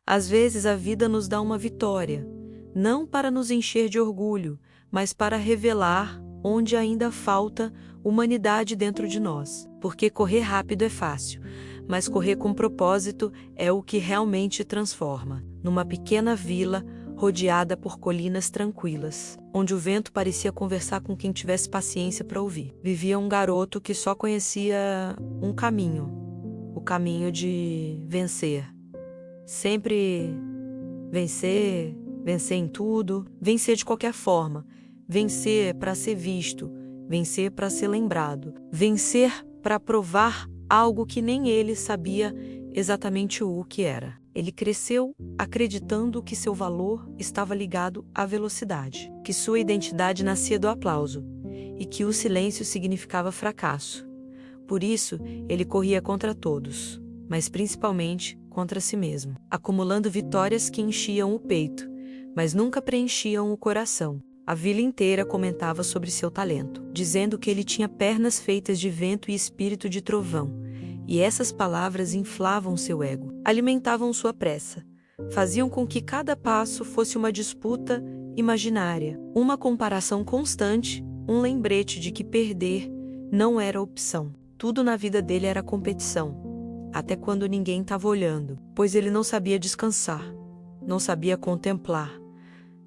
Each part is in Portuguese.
Às vezes a vida nos dá uma vitória, não para nos encher de orgulho, mas para revelar onde ainda falta humanidade dentro de nós. Porque correr rápido é fácil, mas correr com propósito é o que realmente transforma. Numa pequena vila, rodeada por colinas tranquilas, onde o vento parecia conversar com quem tivesse paciência para ouvir, vivia um garoto que só conhecia um caminho, o caminho de vencer. Sempre vencer, vencer em tudo, vencer de qualquer forma, vencer para ser visto, vencer para ser lembrado, vencer para provar algo que nem ele sabia exatamente o que era. Ele cresceu acreditando que seu valor estava ligado à velocidade, que sua identidade nascia do aplauso e que o silêncio significava fracasso. Por isso, ele corria contra todos, mas principalmente contra si mesmo, acumulando vitórias que enchiam o peito, mas nunca preenchiam o coração. A vila inteira comentava sobre seu talento, dizendo que ele tinha pernas feitas de vento e espírito de trovão, e essas palavras inflavam seu ego, alimentavam sua pressa, faziam com que cada passo fosse uma disputa imaginária, uma comparação constante, um lembrete de que perder não era opção. Tudo na vida dele era competição, até quando ninguém estava olhando, pois ele não sabia descansar, não sabia contemplar,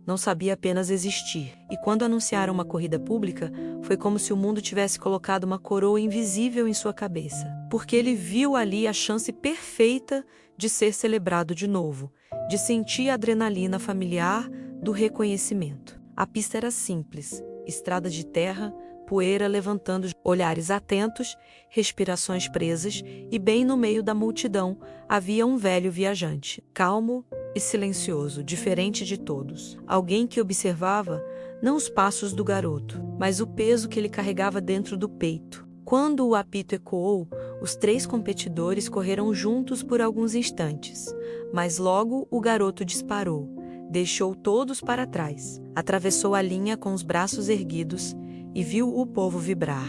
não sabia apenas existir. E quando anunciaram uma corrida pública, foi como se o mundo tivesse colocado uma coroa invisível em sua cabeça, porque ele viu ali a chance perfeita de ser celebrado de novo, de sentir a adrenalina familiar do reconhecimento. A pista era simples, estrada de terra, poeira levantando, olhares atentos, respirações presas, e bem no meio da multidão havia um velho viajante, calmo e silencioso, diferente de todos. Alguém que observava não os passos do garoto, mas o peso que ele carregava dentro do peito. Quando o apito ecoou, os 3 competidores correram juntos por alguns instantes, mas logo o garoto disparou, deixou todos para trás, atravessou a linha com os braços erguidos e viu o povo vibrar.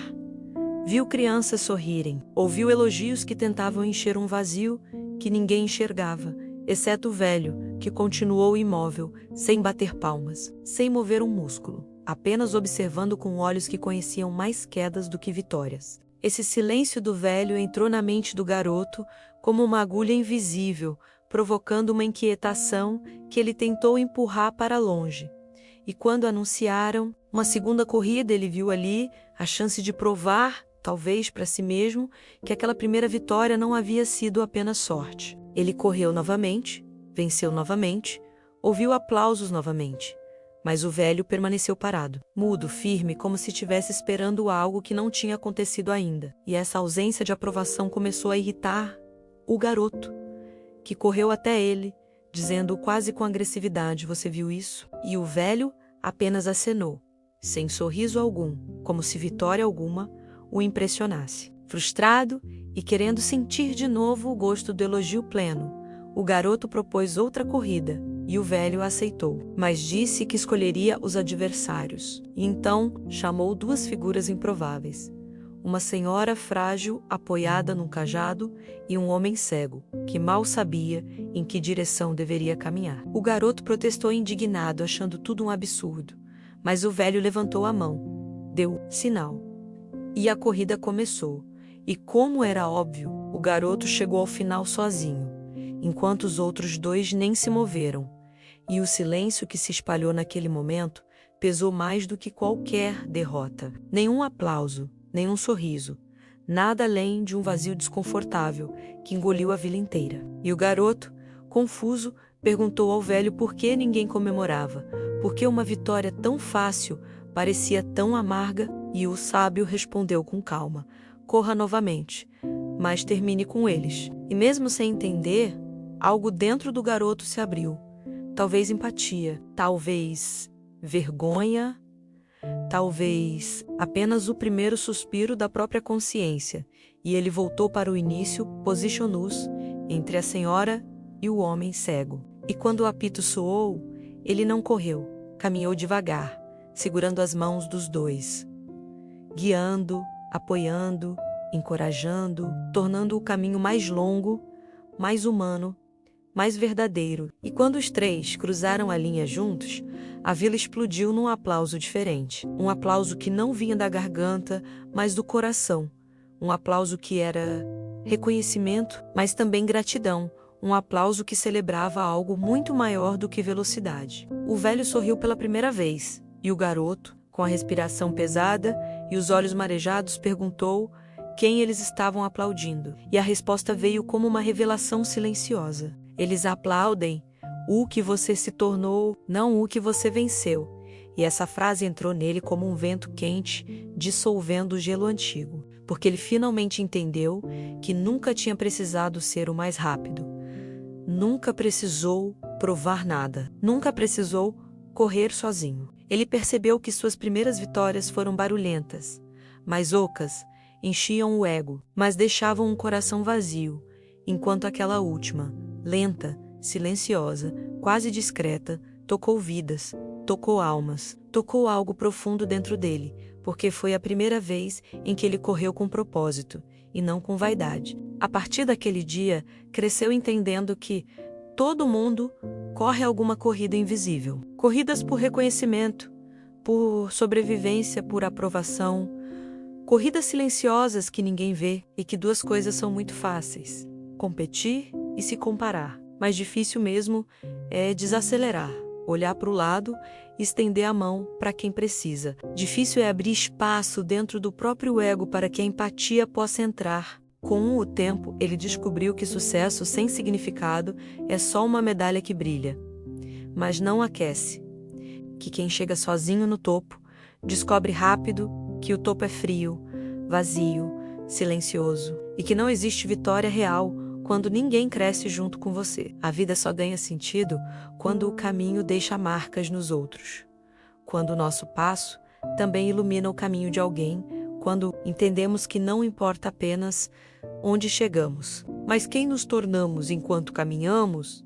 Viu crianças sorrirem, ouviu elogios que tentavam encher um vazio que ninguém enxergava, exceto o velho, que continuou imóvel, sem bater palmas, sem mover um músculo, apenas observando com olhos que conheciam mais quedas do que vitórias. Esse silêncio do velho entrou na mente do garoto como uma agulha invisível, provocando uma inquietação que ele tentou empurrar para longe. E quando anunciaram uma segunda corrida, ele viu ali a chance de provar, talvez para si mesmo, que aquela primeira vitória não havia sido apenas sorte. Ele correu novamente, venceu novamente, ouviu aplausos novamente, mas o velho permaneceu parado, mudo, firme, como se estivesse esperando algo que não tinha acontecido ainda. E essa ausência de aprovação começou a irritar o garoto, que correu até ele, dizendo quase com agressividade: "Você viu isso?" E o velho apenas acenou, sem sorriso algum, como se vitória alguma o impressionasse. Frustrado e querendo sentir de novo o gosto do elogio pleno, o garoto propôs outra corrida e o velho aceitou, mas disse que escolheria os adversários. E então chamou 2 figuras improváveis: uma senhora frágil apoiada num cajado e um homem cego, que mal sabia em que direção deveria caminhar. O garoto protestou indignado, achando tudo um absurdo, mas o velho levantou a mão, deu sinal. E a corrida começou, e como era óbvio, o garoto chegou ao final sozinho, enquanto os outros 2 nem se moveram, e o silêncio que se espalhou naquele momento pesou mais do que qualquer derrota. Nenhum aplauso, nenhum sorriso, nada além de um vazio desconfortável que engoliu a vila inteira. E o garoto, confuso, perguntou ao velho por que ninguém comemorava, por que uma vitória tão fácil parecia tão amarga, e o sábio respondeu com calma: "Corra novamente, mas termine com eles." E mesmo sem entender, algo dentro do garoto se abriu. Talvez empatia, talvez vergonha, talvez apenas o primeiro suspiro da própria consciência, e ele voltou para o início, posicionou-se entre a senhora e o homem cego. E quando o apito soou, ele não correu, caminhou devagar, segurando as mãos dos 2, guiando, apoiando, encorajando, tornando o caminho mais longo, mais humano, mais verdadeiro. E quando os três cruzaram a linha juntos, a vila explodiu num aplauso diferente. Um aplauso que não vinha da garganta, mas do coração. Um aplauso que era reconhecimento, mas também gratidão. Um aplauso que celebrava algo muito maior do que velocidade. O velho sorriu pela primeira vez, e o garoto, com a respiração pesada e os olhos marejados, perguntou quem eles estavam aplaudindo. E a resposta veio como uma revelação silenciosa. Eles aplaudem o que você se tornou, não o que você venceu. E essa frase entrou nele como um vento quente, dissolvendo o gelo antigo, porque ele finalmente entendeu que nunca tinha precisado ser o mais rápido. Nunca precisou provar nada. Nunca precisou correr sozinho. Ele percebeu que suas primeiras vitórias foram barulhentas, mas ocas, enchiam o ego, mas deixavam um coração vazio, enquanto aquela última, lenta, silenciosa, quase discreta, tocou vidas, tocou almas, tocou algo profundo dentro dele, porque foi a primeira vez em que ele correu com propósito, e não com vaidade. A partir daquele dia, cresceu entendendo que todo mundo corre alguma corrida invisível. Corridas por reconhecimento, por sobrevivência, por aprovação. Corridas silenciosas que ninguém vê e que duas coisas são muito fáceis: competir e se comparar. Mais difícil mesmo é desacelerar, olhar para o lado e estender a mão para quem precisa. Difícil é abrir espaço dentro do próprio ego para que a empatia possa entrar. Com o tempo, ele descobriu que sucesso sem significado é só uma medalha que brilha, mas não aquece. Que quem chega sozinho no topo descobre rápido que o topo é frio, vazio, silencioso, e que não existe vitória real quando ninguém cresce junto com você. A vida só ganha sentido quando o caminho deixa marcas nos outros, quando o nosso passo também ilumina o caminho de alguém, quando entendemos que não importa apenas onde chegamos, mas quem nos tornamos enquanto caminhamos,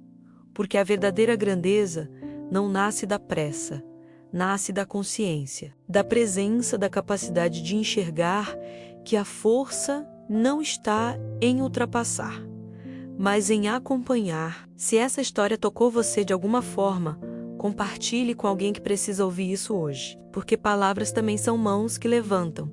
porque a verdadeira grandeza não nasce da pressa, nasce da consciência, da presença, da capacidade de enxergar que a força não está em ultrapassar, mas em acompanhar. Se essa história tocou você de alguma forma, compartilhe com alguém que precisa ouvir isso hoje, porque palavras também são mãos que levantam,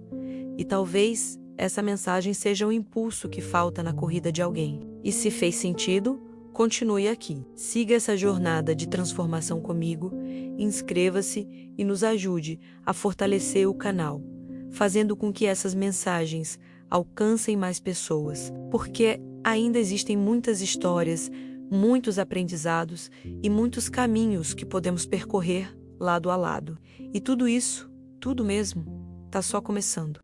e talvez essa mensagem seja o impulso que falta na corrida de alguém. E se fez sentido, continue aqui. Siga essa jornada de transformação comigo, inscreva-se e nos ajude a fortalecer o canal, fazendo com que essas mensagens alcancem mais pessoas, porque ainda existem muitas histórias, muitos aprendizados e muitos caminhos que podemos percorrer lado a lado. E tudo isso, tudo mesmo, está só começando.